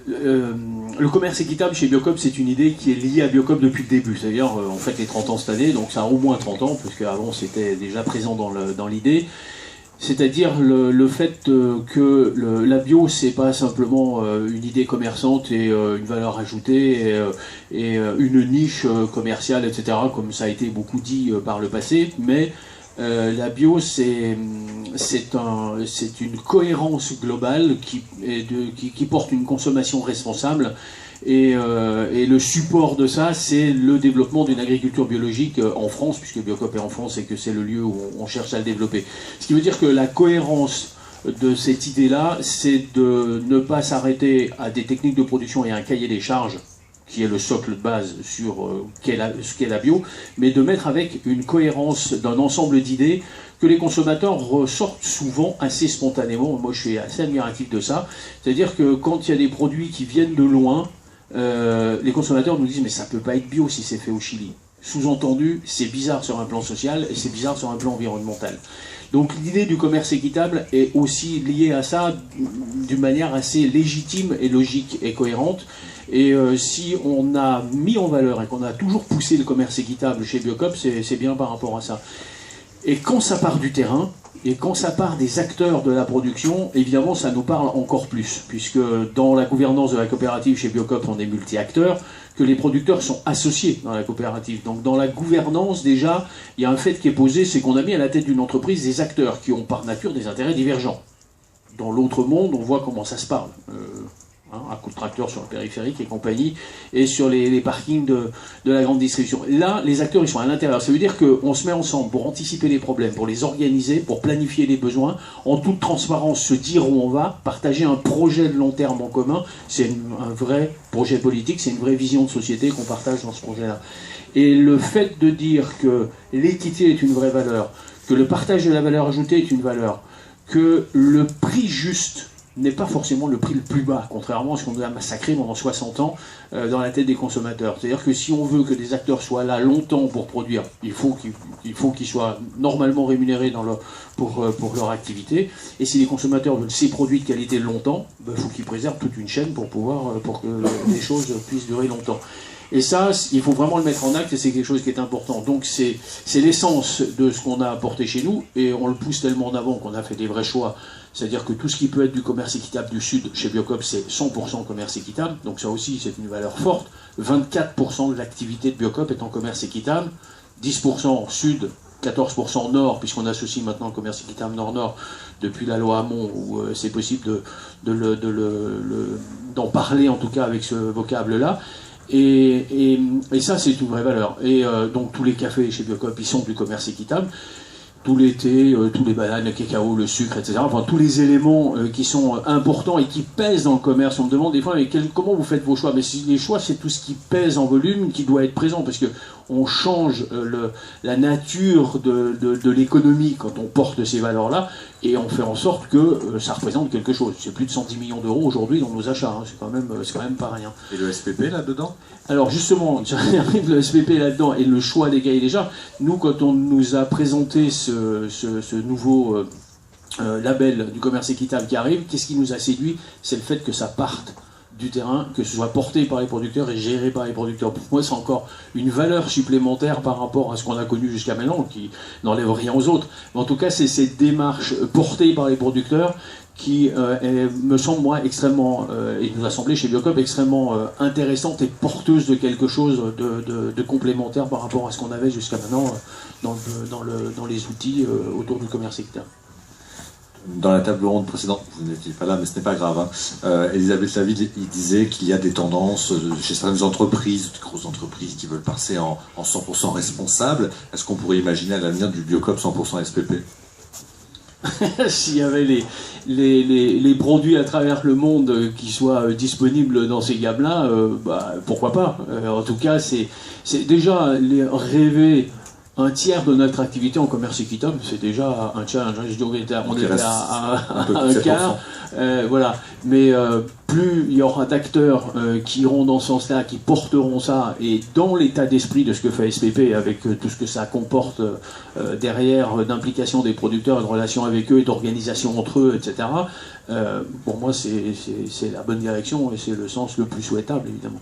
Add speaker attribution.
Speaker 1: le commerce équitable chez Biocop, c'est une idée qui est liée à Biocop depuis le début. C'est-à-dire, on fête les 30 ans cette année, donc ça a au moins 30 ans, parce qu'avant c'était déjà présent dans l'idée. C'est-à-dire le fait que la bio, c'est pas simplement une idée commerçante et une valeur ajoutée et une niche commerciale, etc., comme ça a été beaucoup dit par le passé, mais la bio, c'est une cohérence globale qui porte une consommation responsable. Et le support de ça, c'est le développement d'une agriculture biologique en France, puisque Biocop est en France et que c'est le lieu où on cherche à le développer. Ce qui veut dire que la cohérence de cette idée-là, c'est de ne pas s'arrêter à des techniques de production et à un cahier des charges, qui est le socle de base sur ce qu'est la bio, mais de mettre avec une cohérence d'un ensemble d'idées que les consommateurs ressortent souvent assez spontanément. Moi, je suis assez admiratif de ça. C'est-à-dire que quand il y a des produits qui viennent de loin, les consommateurs nous disent « mais ça peut pas être bio si c'est fait au Chili ». Sous-entendu, c'est bizarre sur un plan social et c'est bizarre sur un plan environnemental. Donc l'idée du commerce équitable est aussi liée à ça d'une manière assez légitime et logique et cohérente. Et si on a mis en valeur et qu'on a toujours poussé le commerce équitable chez Biocop, c'est bien par rapport à ça. Et quand ça part du terrain, et quand ça part des acteurs de la production, évidemment ça nous parle encore plus, puisque dans la gouvernance de la coopérative chez Biocop, on est multi-acteurs, que les producteurs sont associés dans la coopérative. Donc dans la gouvernance, déjà, il y a un fait qui est posé, c'est qu'on a mis à la tête d'une entreprise des acteurs qui ont par nature des intérêts divergents. Dans l'autre monde, on voit comment ça se parle. À coups de tracteur sur le périphérique et compagnie, et sur les parkings de la grande distribution. Là, les acteurs, ils sont à l'intérieur. Ça veut dire qu'on se met ensemble pour anticiper les problèmes, pour les organiser, pour planifier les besoins, en toute transparence, se dire où on va, partager un projet de long terme en commun. C'est un vrai projet politique, c'est une vraie vision de société qu'on partage dans ce projet-là. Et le fait de dire que l'équité est une vraie valeur, que le partage de la valeur ajoutée est une valeur, que le prix juste n'est pas forcément le prix le plus bas, contrairement à ce qu'on a massacré pendant 60 ans dans la tête des consommateurs. C'est-à-dire que si on veut que des acteurs soient là longtemps pour produire, il faut qu'ils soient normalement rémunérés pour leur activité. Et si les consommateurs veulent ces produits de qualité longtemps, il faut qu'ils préservent toute une chaîne pour que les choses puissent durer longtemps. Et ça, il faut vraiment le mettre en acte et c'est quelque chose qui est important. Donc c'est l'essence de ce qu'on a apporté chez nous et on le pousse tellement en avant qu'on a fait des vrais choix. C'est-à-dire que tout ce qui peut être du commerce équitable du Sud, chez Biocop, c'est 100% commerce équitable. Donc ça aussi, c'est une valeur forte. 24% de l'activité de Biocop est en commerce équitable. 10% Sud, 14% Nord, puisqu'on associe maintenant le commerce équitable Nord-Nord depuis la loi Hamon, où c'est possible d'en parler en tout cas avec ce vocable-là. Et ça, c'est une vraie valeur. Et donc tous les cafés chez Biocop, ils sont du commerce équitable. Tout l'été, tous les bananes, le cacao, le sucre, etc. Enfin, tous les éléments qui sont importants et qui pèsent dans le commerce. On me demande des fois, mais comment vous faites vos choix? Mais les choix, c'est tout ce qui pèse en volume qui doit être présent, parce que on change la nature de l'économie quand on porte ces valeurs-là, et on fait en sorte que ça représente quelque chose. C'est plus de 110 millions d'euros aujourd'hui dans nos achats, hein. C'est quand même pas rien.
Speaker 2: Et le SPP là-dedans?
Speaker 1: Alors justement, j'arrive le SPP là-dedans et le choix des cahiers déjà. Nous, quand on nous a présenté ce nouveau label du commerce équitable qui arrive, qu'est-ce qui nous a séduit? C'est le fait que ça parte du terrain, que ce soit porté par les producteurs et géré par les producteurs. Pour moi, c'est encore une valeur supplémentaire par rapport à ce qu'on a connu jusqu'à maintenant, qui n'enlève rien aux autres. Mais en tout cas, c'est cette démarche portée par les producteurs qui me semble, moi, extrêmement, et nous a semblé chez Biocop, extrêmement intéressante et porteuse de quelque chose de complémentaire par rapport à ce qu'on avait jusqu'à maintenant dans les outils autour du commerce équitable.
Speaker 2: Dans la table ronde précédente, vous n'étiez pas là, mais ce n'est pas grave, hein. Elisabeth Laville, il disait qu'il y a des tendances chez certaines entreprises, de grosses entreprises qui veulent passer en 100% responsable. Est-ce qu'on pourrait imaginer à l'avenir du Biocop 100% SPP?
Speaker 1: S'il y avait les produits à travers le monde qui soient disponibles dans ces gammes-là, pourquoi pas. En tout cas, c'est déjà rêver un tiers de notre activité en commerce équitable, c'est déjà un challenge. Je dirais, on était à un quart. Voilà. Mais plus il y aura d'acteurs qui iront dans ce sens-là, qui porteront ça, et dans l'état d'esprit de ce que fait SPP, avec tout ce que ça comporte derrière d'implication des producteurs, de relations avec eux, et d'organisation entre eux, etc., pour moi, c'est la bonne direction et c'est le sens le plus souhaitable, évidemment.